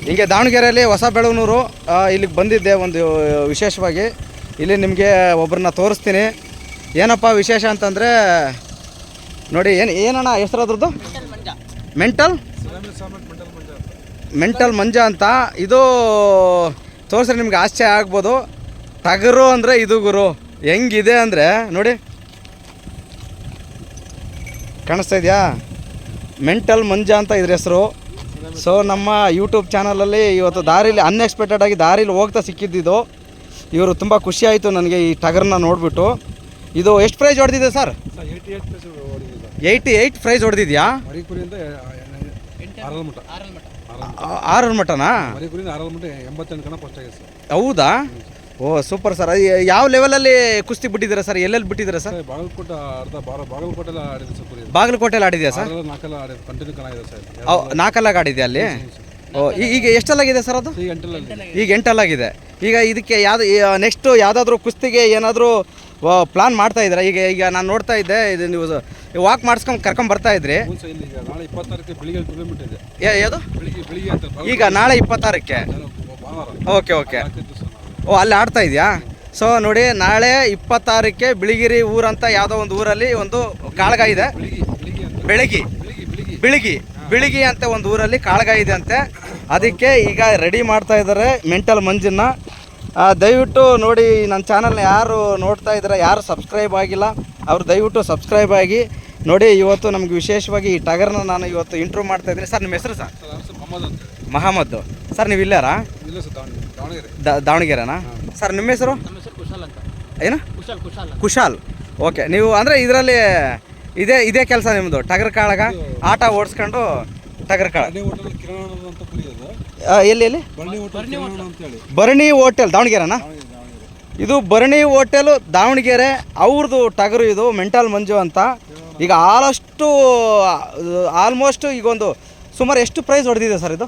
ಹಿಂಗೆ ದಾವಣಗೆರೆಯಲ್ಲಿ ಹೊಸ ಬೆಳವನೂರು ಇಲ್ಲಿಗೆ ಬಂದಿದ್ದೆ ಒಂದು ವಿಶೇಷವಾಗಿ. ಇಲ್ಲಿ ನಿಮಗೆ ಒಬ್ಬರನ್ನ ತೋರಿಸ್ತೀನಿ. ಏನಪ್ಪ ವಿಶೇಷ ಅಂತಂದರೆ ನೋಡಿ, ಏನಣ್ಣ ಹೆಸರು ಅದ್ರದ್ದು? ಮೆಂಟಲ್ ಮಂಜ ಅಂತ. ಇದು ತೋರಿಸ್ರೆ ನಿಮ್ಗೆ ಆಶ್ಚರ್ಯ ಆಗ್ಬೋದು. ಟಗರು ಅಂದರೆ ಇದು ಗುರು. ಹೆಂಗಿದೆ ಅಂದರೆ ನೋಡಿ, ಕಾಣಿಸ್ತಾ ಇದೆಯಾ? ಮೆಂಟಲ್ ಮಂಜ ಅಂತ ಇದ್ರ ಹೆಸರು. ಸೊ ನಮ್ಮ ಯೂಟ್ಯೂಬ್ ಚಾನಲಲ್ಲಿ ಇವತ್ತು ದಾರಿಲಿ ಅನ್ಎಕ್ಸ್ಪೆಕ್ಟೆಡ್ ಆಗಿ ದಾರಿಲಿ ಹೋಗ್ತಾ ಸಿಕ್ಕಿದ್ದಿದ್ದು. ಇವರು ತುಂಬ ಖುಷಿ ಆಯಿತು ನನಗೆ ಈ ಟಗರನ್ನ ನೋಡಿಬಿಟ್ಟು. ಇದು ಎಷ್ಟು ಪ್ರೈಸ್ ಹೊಡೆದಿದೆ ಸರ್? 88 ಪ್ರೈಸ್ ಹೊಡೆದಿದ್ಯಾ? 6 ಮಟನಾ? ಹೌದಾ? ಓ ಸೂಪರ್ ಸರ್. ಯಾವ ಲೆವೆಲಲ್ಲಿ ಕುಸ್ತಿ ಬಿಟ್ಟಿದ್ದೀರಾ ಸರ್? ಎಲ್ಲೆಲ್ಲಿ ಬಿಟ್ಟಿದ್ದೀರಾ ಸರ್? ಬಾಗಲಕೋಟೆಲ್ಲಿ ಆಡಿದೆಯಾ ಸರ್? 4 ಆಡಿದೆಯಾ ಅಲ್ಲಿ? ಓ ಈಗ ಎಷ್ಟಲ್ಲಾಗಿದೆ ಸರ್ ಅದು? ಈಗ 8 ಈಗ ಇದಕ್ಕೆ ಯಾವ್ದು ನೆಕ್ಸ್ಟು ಯಾವುದಾದ್ರೂ ಕುಸ್ತಿಗೆ ಏನಾದರೂ ಪ್ಲಾನ್ ಮಾಡ್ತಾ ಇದ್ದೀರಾ? ಈಗ ನಾನು ನೋಡ್ತಾ ಇದ್ದೆ, ಇದು ನೀವು ವಾಕ್ ಮಾಡಿಸ್ಕೊಂಡು ಕರ್ಕೊಂಡು ಬರ್ತಾ ಇದ್ರಿ. ಯಾವುದು? ಈಗ ನಾಳೆ 26ಕ್ಕೆ. ಓಕೆ. ಓ ಅಲ್ಲಿ ಆಡ್ತಾ ಇದೆಯಾ? ಸೊ ನೋಡಿ, ನಾಳೆ 26ಕ್ಕೆ ಬಿಳಿಗಿರಿ ಊರಂತ ಯಾವುದೋ ಒಂದು ಊರಲ್ಲಿ ಒಂದು ಕಾಳಗ ಇದೆ. ಬಿಳಿಗಿ ಅಂತ ಒಂದು ಊರಲ್ಲಿ ಕಾಳಗ ಇದೆ ಅಂತೆ. ಅದಕ್ಕೆ ಈಗ ರೆಡಿ ಮಾಡ್ತಾ ಇದ್ದಾರೆ ಮೆಂಟಲ್ ಮಂಜನ್ನ. ದಯವಿಟ್ಟು ನೋಡಿ, ನನ್ನ ಚಾನಲ್ನ ಯಾರು ನೋಡ್ತಾ ಇದ್ದಾರೆ, ಯಾರು ಸಬ್ಸ್ಕ್ರೈಬ್ ಆಗಿಲ್ಲ ಅವರು ದಯವಿಟ್ಟು ಸಬ್ಸ್ಕ್ರೈಬ್ ಆಗಿ ನೋಡಿ. ಇವತ್ತು ನಮ್ಗೆ ವಿಶೇಷವಾಗಿ ಈ ಟಗರ್ನ ನಾನು ಇವತ್ತು ಇಂಟ್ರ್ಯೂ ಮಾಡ್ತಾ ಇದ್ದೀನಿ. ಸರ್ ನಿಮ್ಮ ಹೆಸರು ಸರ್? ಮಹಮ್ಮದ್. ಸರ್ ನೀವು ಇಲ್ಲಾರಾ? ದಾವಣಗೆರೆನಾ ಸರ್? ನಿಮ್ಮ ಹೆಸರು ಏನು? ಕುಶಾಲ್. ಓಕೆ. ನೀವು ಅಂದರೆ ಇದರಲ್ಲಿ ಇದೇ ಕೆಲಸ ನಿಮ್ಮದು? ಟಗರ್ ಕಾಳಗ ಆಟ ಓಡಿಸ್ಕೊಂಡು ಟಗರ್ ಕಾಳ ಎಲ್ಲಿ? ಭರಣಿ ಹೋಟೆಲ್ ದಾವಣಗೆರೆನಾ? ಇದು ಭರಣಿ ಹೋಟೆಲು ದಾವಣಗೆರೆ. ಅವ್ರದ್ದು ಟಗರು ಇದು ಮೆಂಟಲ್ ಮಂಜು ಅಂತ. ಈಗ ಆಲ್ಮೋಸ್ಟ್ ಈಗ ಒಂದು ಸುಮಾರು ಎಷ್ಟು ಪ್ರೈಸ್ ಹೊಡೆದಿದೆ ಸರ್ ಇದು?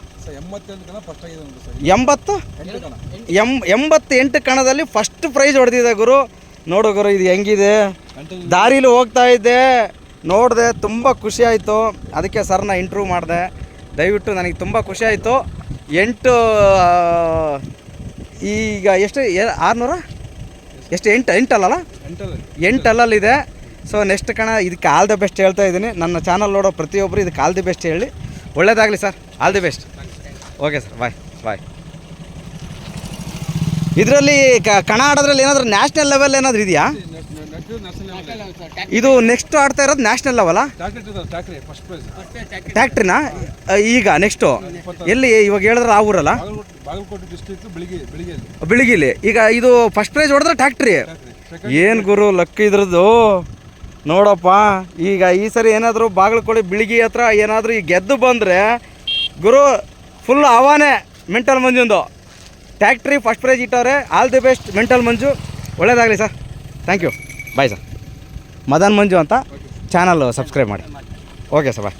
88 ಕಣದಲ್ಲಿ ಫಸ್ಟ್ ಪ್ರೈಸ್ ಹೊಡೆದಿದೆ ಗುರು. ನೋಡು ಗುರು, ಇದು ಹೆಂಗಿದೆ. ದಾರಿಲಿ ಹೋಗ್ತಾ ಇದ್ದೆ, ನೋಡಿದೆ, ತುಂಬ ಖುಷಿ ಆಯಿತು. ಅದಕ್ಕೆ ಸರ್ನ ಇಂಟ್ರ್ಯೂ ಮಾಡಿದೆ. ದಯವಿಟ್ಟು ನನಗೆ ತುಂಬ ಖುಷಿ ಆಯಿತು. 8 ಈಗ ಎಷ್ಟು? 600 ಎಷ್ಟು? 8 ಅಲ್ಲಲ್ಲ? 8 ಅಲ್ಲಲ್ಲಿದೆ. ಸೊ ನೆಕ್ಸ್ಟ್ ಕಣ ಇದಕ್ಕೆ ಆಲ್ ದಿ ಬೆಸ್ಟ್ ಹೇಳ್ತಾ ಇದ್ದೀನಿ. ನನ್ನ ಚಾನಲ್ ನೋಡೋ ಪ್ರತಿಯೊಬ್ಬರು ಇದಕ್ಕೆ ಆಲ್ ದಿ ಬೆಸ್ಟ್ ಹೇಳಿ. ಒಳ್ಳೇದಾಗಲಿ sir. All the best. Okay sir, bye. ಇದರಲ್ಲಿ ಕಣ ಆಡೋದ್ರಲ್ಲಿ ಏನಾದರೂ ನ್ಯಾಷನಲ್ ಲೆವೆಲ್ ಏನಾದರೂ ಇದೆಯಾ? ಇದು ನೆಕ್ಸ್ಟ್ ಆಡ್ತಾ ಇರೋದು ನ್ಯಾಷನಲ್ ಲೆವೆಲಾ? ಟ್ಯಾಕ್ಟ್ರಿನಾ? ಈಗ ನೆಕ್ಸ್ಟು ಎಲ್ಲಿ ಇವಾಗ ಹೇಳಿದ್ರೆ ಆ ಊರಲ್ಲ? ಬಿಳಿಗಿಲಿ. ಈಗ ಇದು ಫಸ್ಟ್ ಪ್ರೈಸ್ ಹೊಡೆದ್ರೆ ಟ್ಯಾಕ್ಟ್ರಿ. ಏನು ಗುರು ಲಕ್ ಇದ್ರದ್ದು ನೋಡಪ್ಪ. ಈಗ ಈ ಸರಿ ಏನಾದರೂ ಬಾಗಲಕೋಟೆ ಬಿಳಿಗಿ ಹತ್ರ ಏನಾದರೂ ಈ ಗೆದ್ದು ಬಂದರೆ ಗುರು ಫುಲ್ ಹವಾನೆ ಮೆಂಟಲ್ ಮಂಜುಂದು. ಟ್ಯಾಕ್ಟ್ರಿ ಫಸ್ಟ್ ಪ್ರೈಸ್ ಇಟ್ಟವ್ರೆ. All the best mental Manju. ಒಳ್ಳೇದಾಗಲಿ sir. Thank you. Bye sir. Madan Manju ಅಂತ ಚಾನಲ್ ಸಬ್ಸ್ಕ್ರೈಬ್ ಮಾಡಿ. ಓಕೆ ಸರ್, ಬಾಯ್.